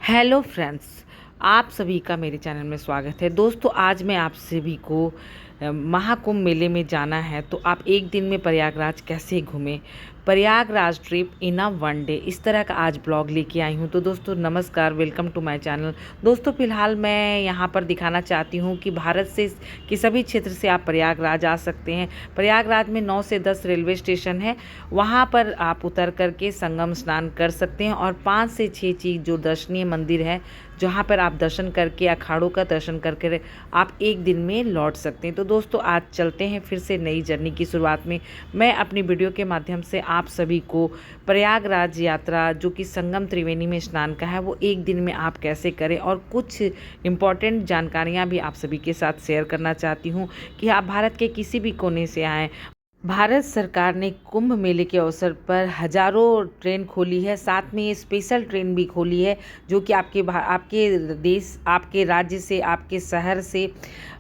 Hello friends, आप सभी का मेरे चैनल में स्वागत है। दोस्तों, आज मैं आप सभी को महाकुंभ मेले में जाना है, तो आप एक दिन में प्रयागराज कैसे घूमें, Prayagraj trip in a one day, इस तरह का आज ब्लॉग लेके आई हूँ। तो दोस्तों नमस्कार, वेलकम टू माय चैनल। दोस्तों फ़िलहाल मैं यहाँ पर दिखाना चाहती हूँ कि भारत से के सभी क्षेत्र से आप प्रयागराज आ सकते हैं। प्रयागराज में 9 से 10 रेलवे स्टेशन है, वहाँ पर आप उतर करके संगम स्नान कर सकते हैं और 5 से 6 चीज़ जो दर्शनीय मंदिर है, जहाँ पर आप दर्शन करके अखाड़ों का दर्शन करके आप एक दिन में लौट सकते हैं। तो दोस्तों आज चलते हैं फिर से नई जर्नी की शुरुआत में। मैं अपनी वीडियो के माध्यम से आप सभी को प्रयागराज यात्रा जो कि संगम त्रिवेणी में स्नान का है, वो एक दिन में आप कैसे करें और कुछ इम्पॉर्टेंट जानकारियाँ भी आप सभी के साथ शेयर करना चाहती हूँ कि आप भारत के किसी भी कोने से आएँ। भारत सरकार ने कुंभ मेले के अवसर पर हजारों ट्रेन खोली है, साथ में ये स्पेशल ट्रेन भी खोली है जो कि आपके देश, आपके राज्य से, आपके शहर से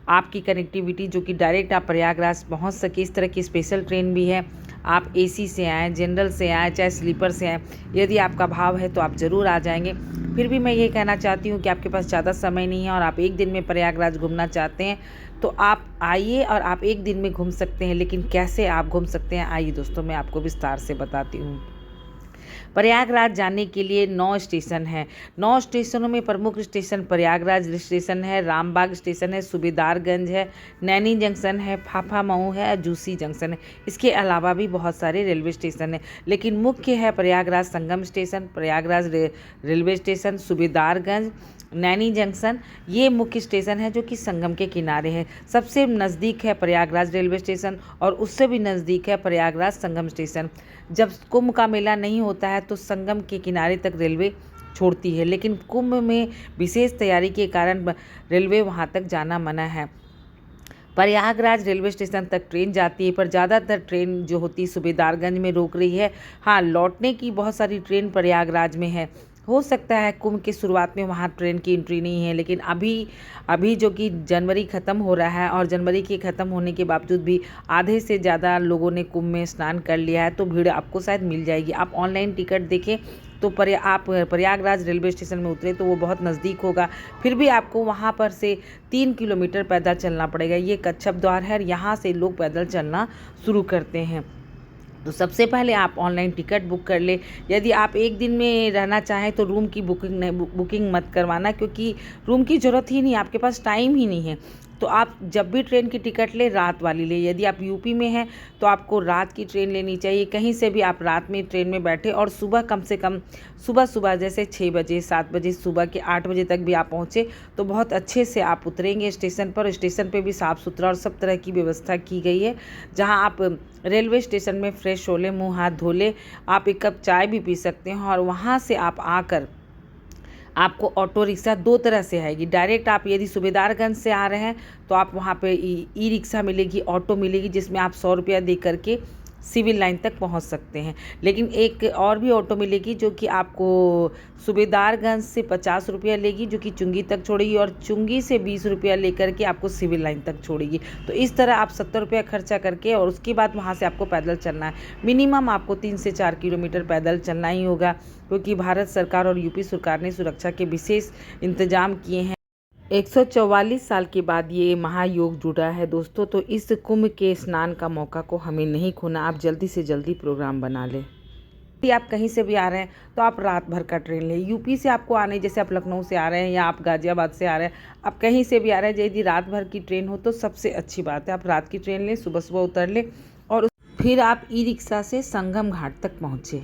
आपकी कनेक्टिविटी जो कि डायरेक्ट आप प्रयागराज पहुंच सके, इस तरह की स्पेशल ट्रेन भी है। आप एसी से आएँ, जनरल से आएँ, चाहे स्लीपर से आएँ, यदि आपका भाव है तो आप ज़रूर आ जाएंगे। फिर भी मैं ये कहना चाहती हूँ कि आपके पास ज़्यादा समय नहीं है और आप एक दिन में प्रयागराज घूमना चाहते हैं, तो आप आइए और आप एक दिन में घूम सकते हैं। लेकिन कैसे आप घूम सकते हैं, आइए दोस्तों मैं आपको विस्तार से बताती हूँ। प्रयागराज जाने के लिए 9 स्टेशन हैं। 9 स्टेशनों में प्रमुख स्टेशन प्रयागराज स्टेशन है, रामबाग स्टेशन है, सूबेदारगंज है, नैनी जंक्शन है, फाफा मऊ है, जूसी जंक्शन है। इसके अलावा भी बहुत सारे रेलवे स्टेशन हैं, लेकिन मुख्य है Prayagraj Sangam station, Prayagraj railway station, Subedarganj, Naini junction. ये मुख्य स्टेशन है जो कि संगम के किनारे है। सबसे नज़दीक है प्रयागराज रेलवे स्टेशन और उससे भी नज़दीक है प्रयागराज संगम स्टेशन। जब कुंभ का मेला नहीं होता है तो संगम के किनारे तक रेलवे छोड़ती है, लेकिन कुंभ में विशेष तैयारी के कारण रेलवे वहां तक जाना मना है। प्रयागराज रेलवे स्टेशन तक ट्रेन जाती है, पर ज़्यादातर ट्रेन जो होती है सूबेदारगंज में रोक रही है। हाँ, लौटने की बहुत सारी ट्रेन प्रयागराज में है। हो सकता है कुंभ की शुरुआत में वहाँ ट्रेन की एंट्री नहीं है, लेकिन अभी जो कि जनवरी ख़त्म हो रहा है और जनवरी के ख़त्म होने के बावजूद भी आधे से ज़्यादा लोगों ने कुंभ में स्नान कर लिया है, तो भीड़ आपको शायद मिल जाएगी। आप ऑनलाइन टिकट देखें तो आप प्रयागराज रेलवे स्टेशन में उतरे तो वो बहुत नज़दीक होगा, फिर भी आपको वहाँ पर से 3 किलोमीटर पैदल चलना पड़ेगा। ये कच्छप द्वार है और यहाँ से लोग पैदल चलना शुरू करते हैं। तो सबसे पहले आप ऑनलाइन टिकट बुक कर ले। यदि आप एक दिन में रहना चाहें तो रूम की बुकिंग मत करवाना, क्योंकि रूम की ज़रूरत ही नहीं, आपके पास टाइम ही नहीं है। तो आप जब भी ट्रेन की टिकट ले, रात वाली ले। यदि आप यूपी में हैं तो आपको रात की ट्रेन लेनी चाहिए। कहीं से भी आप रात में ट्रेन में बैठे और सुबह कम से कम सुबह जैसे 6 बजे 7 बजे, सुबह के 8 बजे तक भी आप पहुँचे तो बहुत अच्छे से आप उतरेंगे स्टेशन पर। स्टेशन पर भी साफ़ सुथरा और सब तरह की व्यवस्था की गई है, जहाँ आप रेलवे स्टेशन में फ्रेश हो ले, मुँह हाथ धो ले, आप एक कप चाय भी पी सकते हैं। और वहाँ से आप आकर आपको ऑटो रिक्शा 2 तरह से आएगी। डायरेक्ट आप यदि सूबेदारगंज से आ रहे हैं तो आप वहाँ पे ई रिक्शा मिलेगी, ऑटो मिलेगी, जिसमें आप 100 रुपया दे करके सिविल लाइन तक पहुँच सकते हैं। लेकिन एक और भी ऑटो मिलेगी जो कि आपको सूबेदारगंज से 50 रुपया लेगी, जो कि चुंगी तक छोड़ेगी, और चुंगी से 20 रुपया लेकर के आपको सिविल लाइन तक छोड़ेगी। तो इस तरह आप 70 रुपया खर्चा करके और उसके बाद वहाँ से आपको पैदल चलना है। मिनिमम आपको 3 से 4 किलोमीटर पैदल चलना ही होगा, क्योंकि भारत सरकार और यूपी सरकार ने सुरक्षा के विशेष इंतजाम किए हैं। 144 साल के बाद ये महायोग जुड़ा है दोस्तों, तो इस कुंभ के स्नान का मौका को हमें नहीं खोना। आप जल्दी से जल्दी प्रोग्राम बना लें। यदि आप कहीं से भी आ रहे हैं तो आप रात भर का ट्रेन लें। यूपी से आपको आने, जैसे आप लखनऊ से आ रहे हैं या आप गाजियाबाद से आ रहे हैं, आप कहीं से भी आ रहे हैं, यदि रात भर की ट्रेन हो तो सबसे अच्छी बात है आप रात की ट्रेन लें, सुबह सुबह उतर लें और फिर आप ई रिक्शा से संगम घाट तक पहुँचे।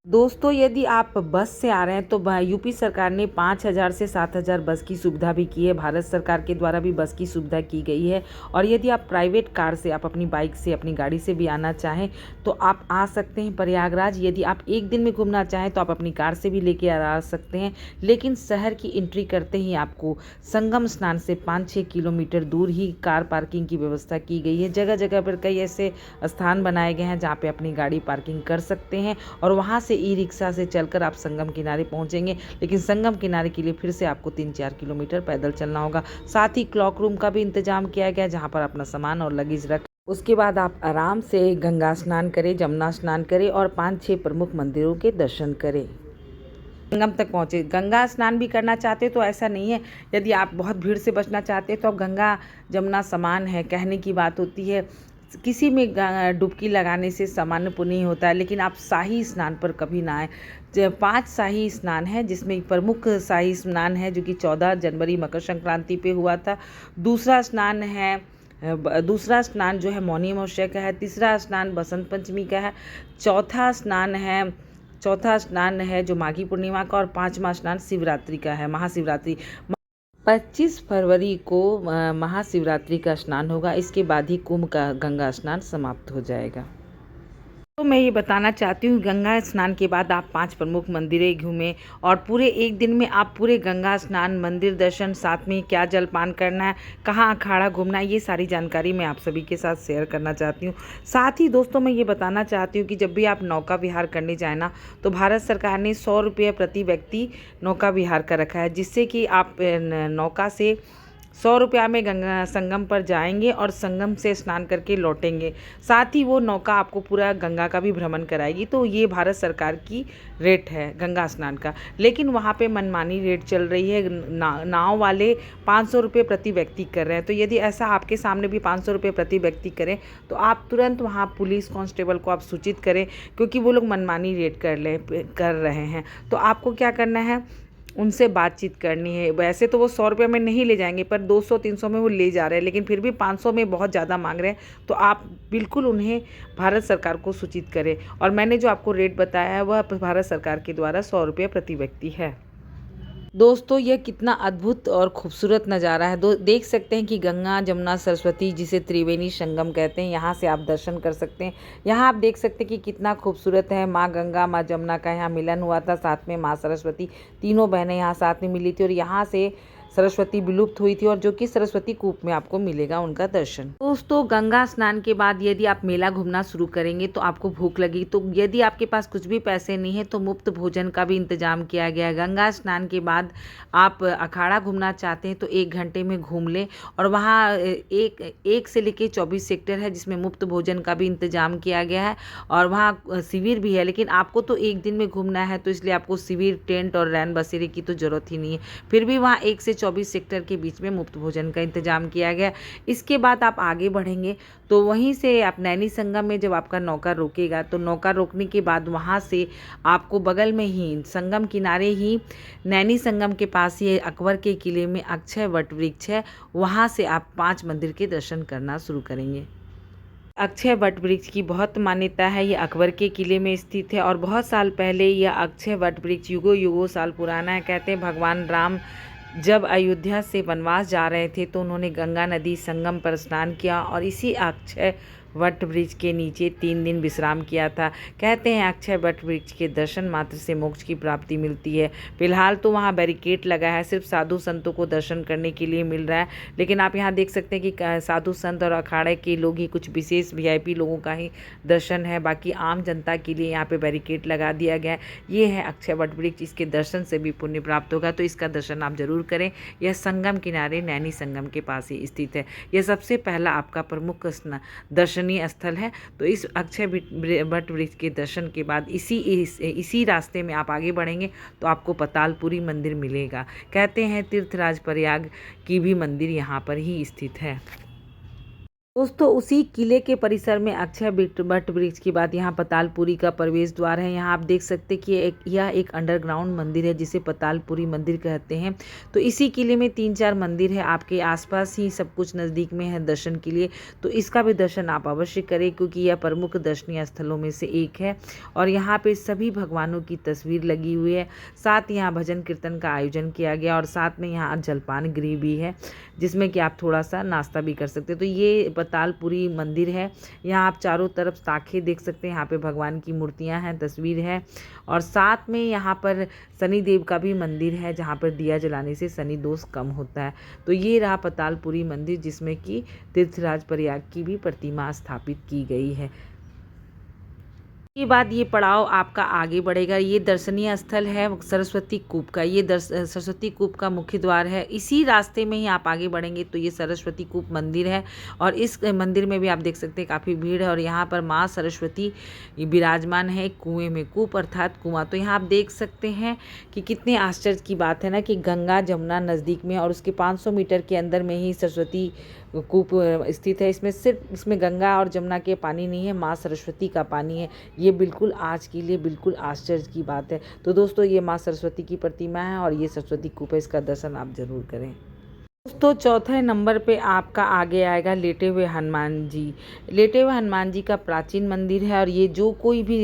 दोस्तों, यदि आप बस से आ रहे हैं तो यूपी सरकार ने 5,000 से 7,000 बस की सुविधा भी की है। भारत सरकार के द्वारा भी बस की सुविधा की गई है। और यदि आप प्राइवेट कार से, आप अपनी बाइक से, अपनी गाड़ी से भी आना चाहें तो आप आ सकते हैं प्रयागराज। यदि आप एक दिन में घूमना चाहें तो आप अपनी कार से भी लेके आ सकते हैं, लेकिन शहर की एंट्री करते ही आपको संगम स्नान से 5-6 किलोमीटर दूर ही कार पार्किंग की व्यवस्था की गई है। जगह जगह पर कई ऐसे स्थान बनाए गए हैं जहाँ पे अपनी गाड़ी पार्किंग कर सकते हैं और वहाँ से ई रिक्शा से चलकर आप संगम किनारे पहुंचेंगे। लेकिन संगम किनारे के लिए फिर से आपको 3-4 किलोमीटर पैदल चलना होगा। साथ ही क्लॉक रूम का भी इंतजाम किया गया, जहां पर अपना सामान और लगेज रख उसके बाद आप आराम से गंगा स्नान करें, जमुना स्नान करें और 5-6 प्रमुख मंदिरों के दर्शन करें। संगम तक पहुँचे। गंगा स्नान भी करना चाहते तो ऐसा नहीं है, यदि आप बहुत भीड़ से बचना चाहते हैं तो आप गंगा जमुना समान है, कहने की बात होती है। किसी में डुबकी लगाने से सामान्य पुण्य ही होता है, लेकिन आप शाही स्नान पर कभी ना आए। 5 शाही स्नान है, जिसमें एक प्रमुख शाही स्नान है जो कि 14 जनवरी मकर संक्रांति पे हुआ था। दूसरा स्नान जो है मौनी अमावस्या का है। तीसरा स्नान बसंत पंचमी का है। चौथा स्नान है जो माघी पूर्णिमा का, और 5वां स्नान शिवरात्रि का है, महाशिवरात्रि। 25 फरवरी को महाशिवरात्रि का स्नान होगा। इसके बाद ही कुंभ का गंगा स्नान समाप्त हो जाएगा। तो मैं ये बताना चाहती हूँ, गंगा स्नान के बाद आप 5 प्रमुख मंदिरें घूमें, और पूरे एक दिन में आप पूरे गंगा स्नान, मंदिर दर्शन, साथ में क्या जलपान करना है, कहाँ अखाड़ा घूमना है, ये सारी जानकारी मैं आप सभी के साथ शेयर करना चाहती हूँ। साथ ही दोस्तों मैं ये बताना चाहती हूँ कि जब भी आप नौका विहार करने जाए ना, तो भारत सरकार ने 100 रुपये प्रति व्यक्ति नौका विहार का रखा है, जिससे कि आप नौका से 100 रुपया में गंगा संगम पर जाएंगे और संगम से स्नान करके लौटेंगे। साथ ही वो नौका आपको पूरा गंगा का भी भ्रमण कराएगी। तो ये भारत सरकार की रेट है गंगा स्नान का, लेकिन वहाँ पे मनमानी रेट चल रही है। नाव वाले 500 रुपये प्रति व्यक्ति कर रहे हैं। तो यदि ऐसा आपके सामने भी 500 रुपये प्रति व्यक्ति करें, तो आप तुरंत वहाँ पुलिस कांस्टेबल को आप सूचित करें, क्योंकि वो लोग मनमानी रेट कर रहे हैं। तो आपको क्या करना है, उनसे बातचीत करनी है। वैसे तो वो 100 रुपये में नहीं ले जाएंगे, पर 200-300 में वो ले जा रहे हैं, लेकिन फिर भी 500 में बहुत ज़्यादा मांग रहे हैं। तो आप बिल्कुल उन्हें भारत सरकार को सूचित करें। और मैंने जो आपको रेट बताया है वह भारत सरकार के द्वारा 100 रुपये प्रति व्यक्ति है। दोस्तों यह कितना अद्भुत और खूबसूरत नज़ारा है। देख सकते हैं कि गंगा जमुना सरस्वती, जिसे त्रिवेणी संगम कहते हैं, यहाँ से आप दर्शन कर सकते हैं। यहाँ आप देख सकते हैं कि कितना खूबसूरत है। माँ गंगा, माँ जमुना का यहाँ मिलन हुआ था, साथ में माँ सरस्वती, तीनों बहनें यहाँ साथ में मिली थी, और यहाँ से सरस्वती विलुप्त हुई थी, और जो कि सरस्वती कूप में आपको मिलेगा उनका दर्शन। दोस्तों गंगा स्नान के बाद यदि आप मेला घूमना शुरू करेंगे तो आपको भूख लगी, तो यदि आपके पास कुछ भी पैसे नहीं है तो मुफ्त भोजन का भी इंतजाम किया गया है। गंगा स्नान के बाद आप अखाड़ा घूमना चाहते हैं तो 1 घंटे में घूम लें, और वहाँ एक से लेके 24 सेक्टर है, जिसमें मुफ्त भोजन का भी इंतजाम किया गया है, और वहाँ शिविर भी है। लेकिन आपको तो एक दिन में घूमना है, तो इसलिए आपको शिविर, टेंट और रैन बसेरे की तो ज़रूरत ही नहीं है। फिर भी वहाँ 1 से 24 सेक्टर के बीच में मुफ्त भोजन का इंतजाम किया गया। इसके बाद आप आगे बढ़ेंगे तो वहीं से आप नैनी संगम में जब आपका नौका रोकेगा, तो नौका रोकने के बाद वहाँ से आपको बगल में ही संगम किनारे ही नैनी संगम के पास ही अकबर के किले में अक्षय वट वृक्ष है, वहाँ से आप 5 मंदिर के दर्शन करना शुरू करेंगे। अक्षय वट वृक्ष की बहुत मान्यता है। ये अकबर के किले में स्थित है, और बहुत साल पहले यह अक्षय वट वृक्ष युगों साल पुराना है। कहते हैं भगवान राम जब अयोध्या से वनवास जा रहे थे तो उन्होंने गंगा नदी संगम पर स्नान किया, और इसी अक्षय वट वृक्ष के नीचे 3 दिन विश्राम किया था। कहते हैं अक्षय वट वृक्ष के दर्शन मात्र से मोक्ष की प्राप्ति मिलती है। फिलहाल तो वहाँ बैरिकेड लगा है, सिर्फ साधु संतों को दर्शन करने के लिए मिल रहा है। लेकिन आप यहाँ देख सकते हैं कि साधु संत और अखाड़े के लोग ही, कुछ विशेष VIP लोगों का ही दर्शन है, बाकी आम जनता के लिए यहाँ पे बैरिकेड लगा दिया गया है। ये है अक्षय वट वृक्ष, इसके दर्शन से भी पुण्य प्राप्त होगा, तो इसका दर्शन आप जरूर करें। यह संगम किनारे नैनी संगम के पास ही स्थित है। यह सबसे पहला आपका प्रमुख दर्शनीय स्थल है। तो इस अक्षय वट वृक्ष के दर्शन के बाद इसी रास्ते में आप आगे बढ़ेंगे तो आपको पतालपुरी मंदिर मिलेगा। कहते हैं तीर्थराज प्रयाग की भी मंदिर यहाँ पर ही स्थित है। दोस्तों उसी किले के परिसर में अक्षय वट वृक्ष के बाद यहाँ पतालपुरी का प्रवेश द्वार है। यहाँ आप देख सकते हैं कि यह एक अंडरग्राउंड मंदिर है, जिसे पतालपुरी मंदिर कहते हैं। तो इसी किले में 3-4 मंदिर है, आपके आसपास ही सब कुछ नज़दीक में है दर्शन के लिए। तो इसका भी दर्शन आप अवश्य करें, क्योंकि यह प्रमुख दर्शनीय स्थलों में से एक है, और यहाँ पे सभी भगवानों की तस्वीर लगी हुई है। साथ यहाँ भजन कीर्तन का आयोजन किया गया, और साथ में यहाँ जलपान गृह भी है, जिसमें कि आप थोड़ा सा नाश्ता भी कर सकते हैं। तो ये पतालपुरी मंदिर है। यहाँ आप चारों तरफ ताखे देख सकते हैं, यहाँ पे भगवान की मूर्तियाँ हैं, तस्वीर है, और साथ में यहाँ पर शनिदेव का भी मंदिर है, जहाँ पर दिया जलाने से शनि दोष कम होता है। तो ये रहा पतालपुरी मंदिर, जिसमें कि तीर्थराज प्रयाग की भी प्रतिमा स्थापित की गई है। के बाद ये पड़ाव आपका आगे बढ़ेगा। ये दर्शनीय स्थल है सरस्वती कूप का। ये सरस्वती कूप का मुख्य द्वार है। इसी रास्ते में ही आप आगे बढ़ेंगे तो ये सरस्वती कूप मंदिर है और इस मंदिर में भी आप देख सकते हैं काफ़ी भीड़ है और यहाँ पर माँ सरस्वती विराजमान है कुएं में। कूप अर्थात कुआं। तो यहाँ आप देख सकते हैं कि कितने आश्चर्य की बात है ना कि गंगा जमुना नज़दीक में और उसके 500 मीटर के अंदर में ही सरस्वती कूप स्थित है। इसमें गंगा और जमुना के पानी नहीं है, माँ सरस्वती का पानी है। ये बिल्कुल आज के लिए बिल्कुल आश्चर्य की बात है। तो दोस्तों ये माँ सरस्वती की प्रतिमा है और ये सरस्वती कूप है, इसका दर्शन आप ज़रूर करें। दोस्तों चौथे नंबर पे आपका आगे आएगा लेटे हुए हनुमान जी। लेटे हुए हनुमान जी का प्राचीन मंदिर है और ये जो कोई भी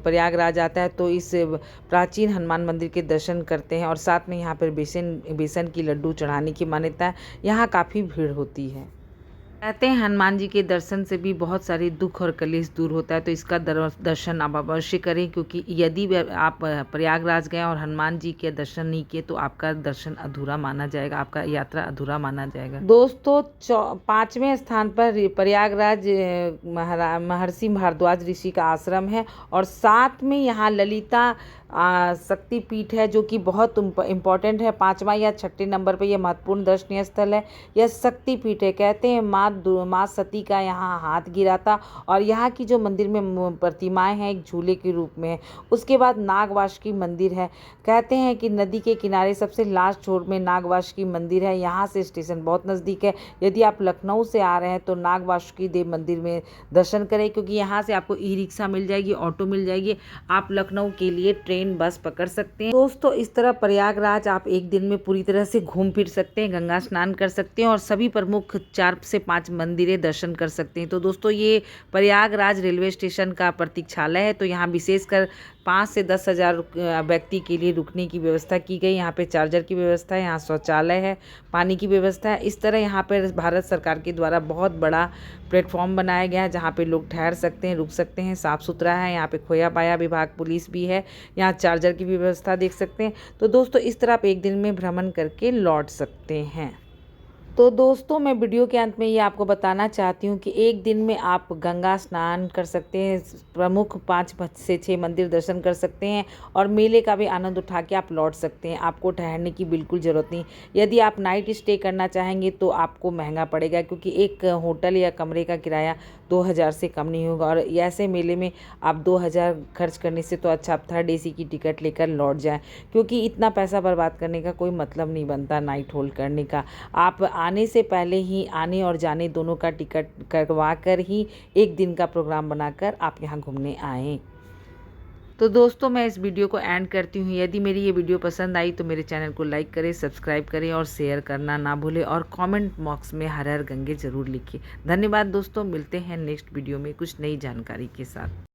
प्रयागराज आता है तो इस प्राचीन हनुमान मंदिर के दर्शन करते हैं और साथ में यहाँ पर बेसन की लड्डू चढ़ाने की मान्यता है। यहाँ काफ़ी भीड़ होती है। कहते हैं हनुमान जी के दर्शन से भी बहुत सारे दुख और कलेश दूर होता है, तो इसका दर्शन आप अवश्य करें, क्योंकि यदि आप प्रयागराज गए और हनुमान जी के दर्शन नहीं किए तो आपका दर्शन अधूरा माना जाएगा, आपका यात्रा अधूरा माना जाएगा। दोस्तों 5वें स्थान पर प्रयागराज महर्षि भारद्वाज ऋषि का आश्रम है और साथ में यहाँ ललिता शक्तिपीठ है जो कि बहुत इम्पोर्टेंट है। 5वां या 6ठे नंबर पे यह महत्वपूर्ण दर्शनीय स्थल है। यह शक्तिपीठ है। कहते हैं माँ सती का यहाँ हाथ गिरा था और यहाँ की जो मंदिर में प्रतिमाएं हैं एक झूले के रूप में है। उसके बाद नागवासुकी मंदिर है। कहते हैं कि नदी के किनारे सबसे लास्ट छोर में नागवासुकी मंदिर है। यहाँ से स्टेशन बहुत नज़दीक है। यदि आप लखनऊ से आ रहे हैं तो नागवासुकी देव मंदिर में दर्शन करें, क्योंकि यहाँ से आपको ई रिक्शा मिल जाएगी, ऑटो मिल जाएगी। आप लखनऊ के लिए ट्रेन बस पकड़ सकते हैं। दोस्तों इस तरह प्रयागराज आप एक दिन में पूरी तरह से घूम फिर सकते हैं, गंगा स्नान कर सकते हैं और सभी प्रमुख 4 से 5 मंदिरें दर्शन कर सकते हैं। तो दोस्तों ये प्रयागराज रेलवे स्टेशन का प्रतीक्षालय है। तो यहाँ विशेषकर 5 से 10 हज़ार व्यक्ति के लिए रुकने की व्यवस्था की गई। यहाँ पे चार्जर की व्यवस्था है, यहाँ शौचालय है, पानी की व्यवस्था है। इस तरह यहाँ पर भारत सरकार के द्वारा बहुत बड़ा प्लेटफॉर्म बनाया गया है जहाँ पे लोग ठहर सकते हैं, रुक सकते हैं। साफ़ सुथरा है। यहाँ पे खोया पाया विभाग पुलिस भी है। यहाँ चार्जर की व्यवस्था देख सकते हैं। तो दोस्तों इस तरह आप एक दिन में भ्रमण करके लौट सकते हैं। तो दोस्तों मैं वीडियो के अंत में ये आपको बताना चाहती हूँ कि एक दिन में आप गंगा स्नान कर सकते हैं, प्रमुख 5 से 6 मंदिर दर्शन कर सकते हैं और मेले का भी आनंद उठा के आप लौट सकते हैं। आपको ठहरने की बिल्कुल ज़रूरत नहीं। यदि आप नाइट स्टे करना चाहेंगे तो आपको महंगा पड़ेगा, क्योंकि एक होटल या कमरे का किराया 2000 से कम नहीं होगा और ऐसे मेले में आप 2000 खर्च करने से तो अच्छा आप 3rd AC की टिकट लेकर लौट जाएं, क्योंकि इतना पैसा बर्बाद करने का कोई मतलब नहीं बनता नाइट होल्ड करने का। आप आने से पहले ही आने और जाने दोनों का टिकट करवा कर ही एक दिन का प्रोग्राम बनाकर आप यहाँ घूमने आएँ। तो दोस्तों मैं इस वीडियो को एंड करती हूँ। यदि मेरी ये वीडियो पसंद आई तो मेरे चैनल को लाइक करें, सब्सक्राइब करें और शेयर करना ना भूलें और कमेंट बॉक्स में हर हर गंगे ज़रूर लिखिए। धन्यवाद दोस्तों, मिलते हैं नेक्स्ट वीडियो में कुछ नई जानकारी के साथ।